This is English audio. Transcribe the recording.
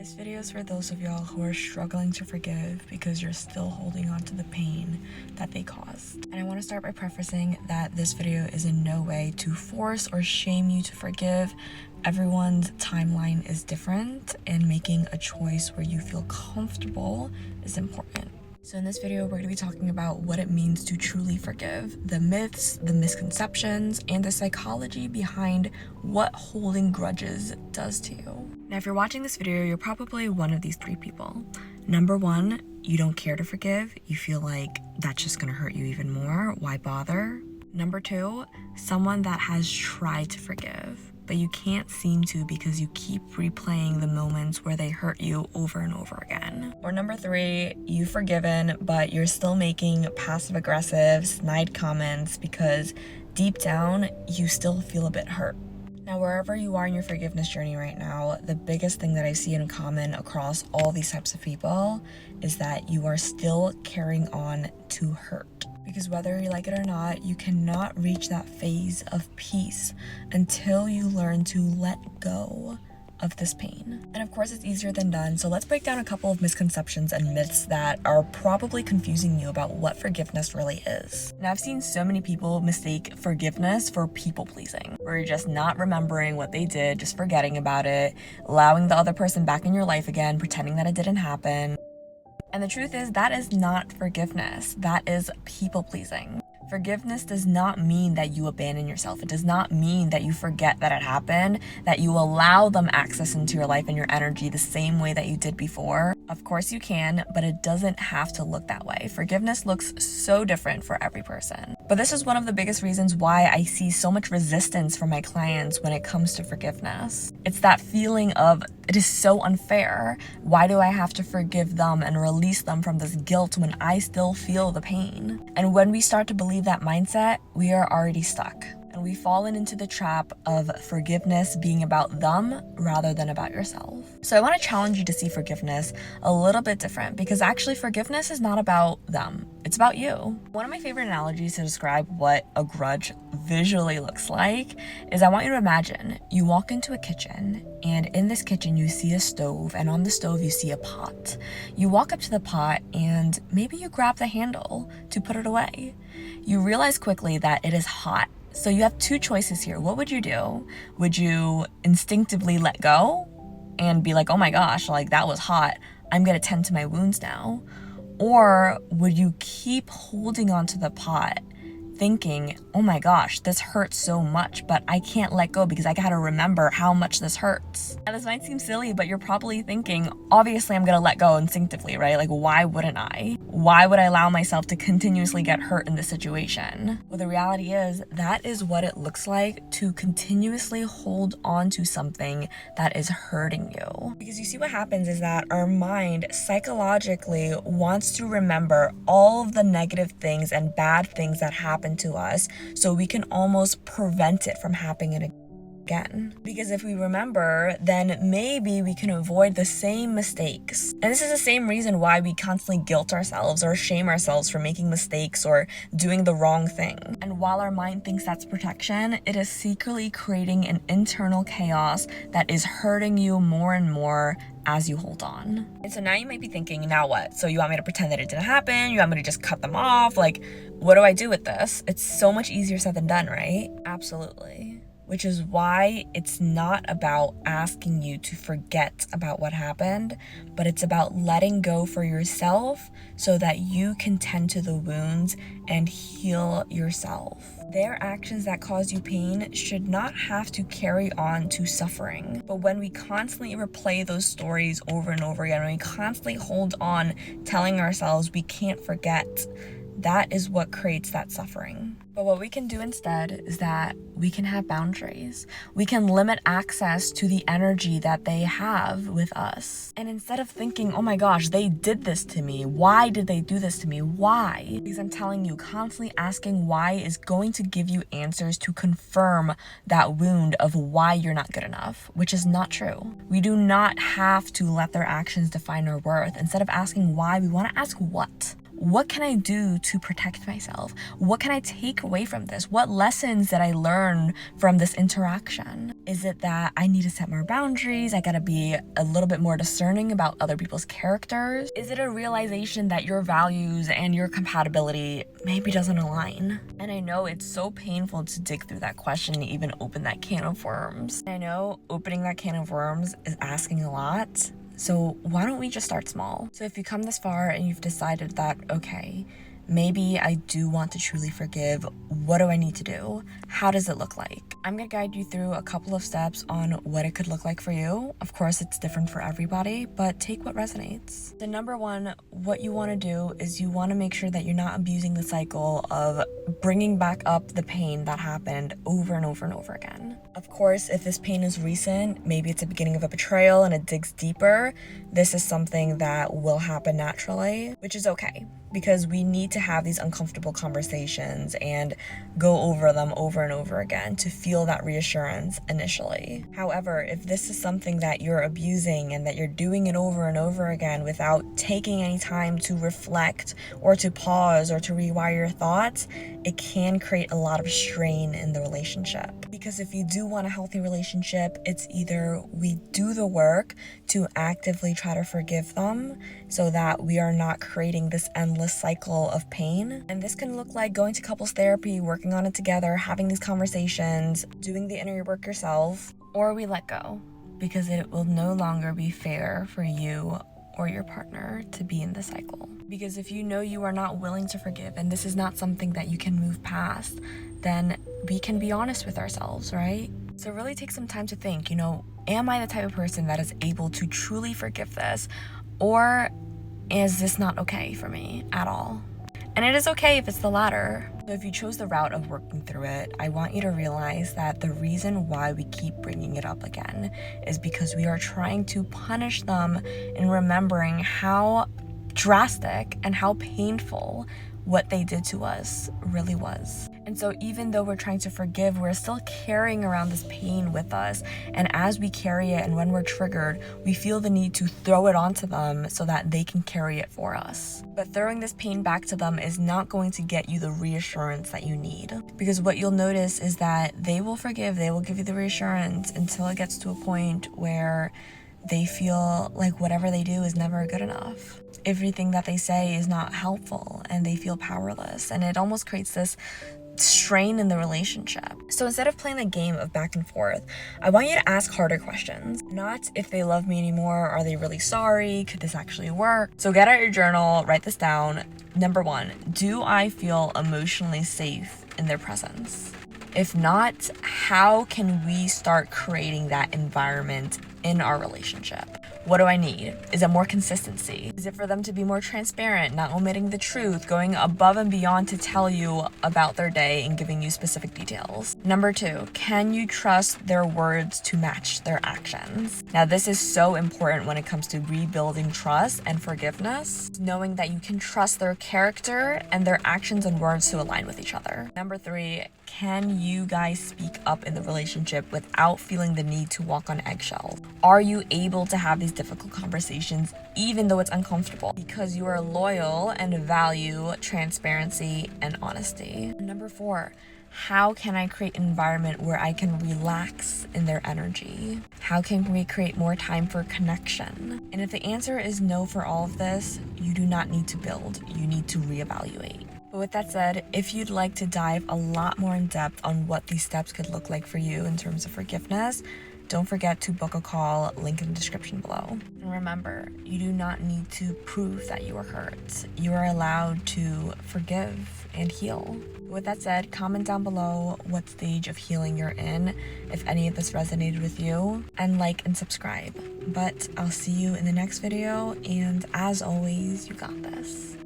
This video is for those of y'all who are struggling to forgive because you're still holding on to the pain that they caused. And I want to start by prefacing that this video is in no way to force or shame you to forgive. Everyone's timeline is different, and making a choice where you feel comfortable is important. So in this video, we're going to be talking about what it means to truly forgive, the myths, the misconceptions, and the psychology behind what holding grudges does to you. Now, if you're watching this video, you're probably one of these three people. Number one, you don't care to forgive. You feel like that's just going to hurt you even more. Why bother? Number two, someone that has tried to forgive, but you can't seem to because you keep replaying the moments where they hurt you over and over again. Or number three, you've forgiven, but you're still making passive-aggressive, snide comments because deep down, you still feel a bit hurt. Now, wherever you are in your forgiveness journey right now, the biggest thing that I see in common across all these types of people is that you are still carrying on to hurt. Because whether you like it or not, you cannot reach that phase of peace until you learn to let go of this pain. And of course, it's easier than done. So let's break down a couple of misconceptions and myths that are probably confusing you about what forgiveness really is. Now, I've seen so many people mistake forgiveness for people pleasing, where you're just not remembering what they did, just forgetting about it, allowing the other person back in your life again, pretending that it didn't happen. And the truth is, that is not forgiveness. That is people pleasing. Forgiveness does not mean that you abandon yourself. It does not mean that you forget that it happened, that you allow them access into your life and your energy the same way that you did before. Of course you can, but it doesn't have to look that way. Forgiveness looks so different for every person. But this is one of the biggest reasons why I see so much resistance from my clients when it comes to forgiveness. It's that feeling of, it is so unfair. Why do I have to forgive them and release them from this guilt when I still feel the pain? And when we start to believe that mindset, we are already stuck. And we've fallen into the trap of forgiveness being about them rather than about yourself. So I want to challenge you to see forgiveness a little bit different, because actually forgiveness is not about them. It's about you. One of my favorite analogies to describe what a grudge visually looks like is, I want you to imagine you walk into a kitchen, and in this kitchen you see a stove, and on the stove you see a pot. You walk up to the pot and maybe you grab the handle to put it away. You realize quickly that it is hot. So you have two choices here. What would you do? Would you instinctively let go and be like, oh my gosh, like that was hot, I'm gonna tend to my wounds now? Or would you keep holding onto the pot thinking, oh my gosh, this hurts so much, but I can't let go because I gotta remember how much this hurts? Now, this might seem silly, but you're probably thinking, obviously I'm gonna let go instinctively, right? Like, why wouldn't I? Why would I allow myself to continuously get hurt in this situation? Well, the reality is that is what it looks like to continuously hold on to something that is hurting you. Because you see, what happens is that our mind psychologically wants to remember all of the negative things and bad things that happen to us, so we can almost prevent it from happening again. Because if we remember, then maybe we can avoid the same mistakes. And this is the same reason why we constantly guilt ourselves or shame ourselves for making mistakes or doing the wrong thing. And while our mind thinks that's protection, it is secretly creating an internal chaos that is hurting you more and more as you hold on. And so now you might be thinking, now what? So you want me to pretend that it didn't happen? You want me to just cut them off? Like, what do I do with this? It's so much easier said than done, right? Absolutely. Which is why it's not about asking you to forget about what happened, but it's about letting go for yourself so that you can tend to the wounds and heal yourself. Their actions that cause you pain should not have to carry on to suffering. But when we constantly replay those stories over and over again, when we constantly hold on telling ourselves we can't forget, that is what creates that suffering. But what we can do instead is that we can have boundaries. We can limit access to the energy that they have with us. And instead of thinking, oh my gosh, they did this to me. Why did they do this to me? Why? Because I'm telling you, constantly asking why is going to give you answers to confirm that wound of why you're not good enough, which is not true. We do not have to let their actions define our worth. Instead of asking why, we want to ask what. What can I do to protect myself? What can I take away from this? What lessons did I learn from this interaction? Is it that I need to set more boundaries? I gotta be a little bit more discerning about other people's characters? Is it a realization that your values and your compatibility maybe doesn't align? And I know it's so painful to dig through that question and even open that can of worms. I know opening that can of worms is asking a lot. So why don't we just start small? So if you come this far and you've decided that, okay, maybe I do want to truly forgive, what do I need to do? How does it look like? I'm gonna guide you through a couple of steps on what it could look like for you. Of course, it's different for everybody, but take what resonates. The number one, what you wanna do is you wanna make sure that you're not abusing the cycle of bringing back up the pain that happened over and over and over again. Of course, if this pain is recent, maybe it's the beginning of a betrayal and it digs deeper, this is something that will happen naturally, which is okay, because we need to have these uncomfortable conversations and go over them over and over again to feel that reassurance initially. However, if this is something that you're abusing and that you're doing it over and over again without taking any time to reflect or to pause or to rewire your thoughts, it can create a lot of strain in the relationship. Because if you do want a healthy relationship, it's either we do the work to actively try to forgive them so that we are not creating this endless cycle of pain. And this can look like going to couples therapy, working on it together, having these conversations, doing the inner work yourself, or we let go because it will no longer be fair for you or your partner to be in the cycle. Because if you know you are not willing to forgive and this is not something that you can move past, then we can be honest with ourselves, right? So really take some time to think, am I the type of person that is able to truly forgive this? Or is this not okay for me at all? And it is okay if it's the latter. So if you chose the route of working through it, I want you to realize that the reason why we keep bringing it up again is because we are trying to punish them in remembering how drastic and how painful what they did to us really was. And so even though we're trying to forgive, we're still carrying around this pain with us. And as we carry it and when we're triggered, we feel the need to throw it onto them so that they can carry it for us. But throwing this pain back to them is not going to get you the reassurance that you need. Because what you'll notice is that they will forgive, they will give you the reassurance until it gets to a point where they feel like whatever they do is never good enough. Everything that they say is not helpful and they feel powerless. And it almost creates this strain in the relationship. So instead of playing the game of back and forth, I want you to ask harder questions. Not if they love me anymore, are they really sorry, could this actually work? So get out your journal, write this down. Number one, do I feel emotionally safe in their presence? If not, how can we start creating that environment in our relationship? What do I need? Is it more consistency? Is it for them to be more transparent, not omitting the truth, going above and beyond to tell you about their day and giving you specific details? Number two, can you trust their words to match their actions? Now, this is so important when it comes to rebuilding trust and forgiveness, knowing that you can trust their character and their actions and words to align with each other. Number three, can you guys speak up in the relationship without feeling the need to walk on eggshells? Are you able to have these difficult conversations even though it's uncomfortable? Because you are loyal and value transparency and honesty. Number four, how can I create an environment where I can relax in their energy? How can we create more time for connection? And if the answer is no for all of this, you do not need to build, you need to reevaluate. But with that said, if you'd like to dive a lot more in depth on what these steps could look like for you in terms of forgiveness, don't forget to book a call, link in the description below. And remember, you do not need to prove that you were hurt. You are allowed to forgive and heal. With that said, comment down below what stage of healing you're in, if any of this resonated with you, and like and subscribe. But I'll see you in the next video, and as always, you got this.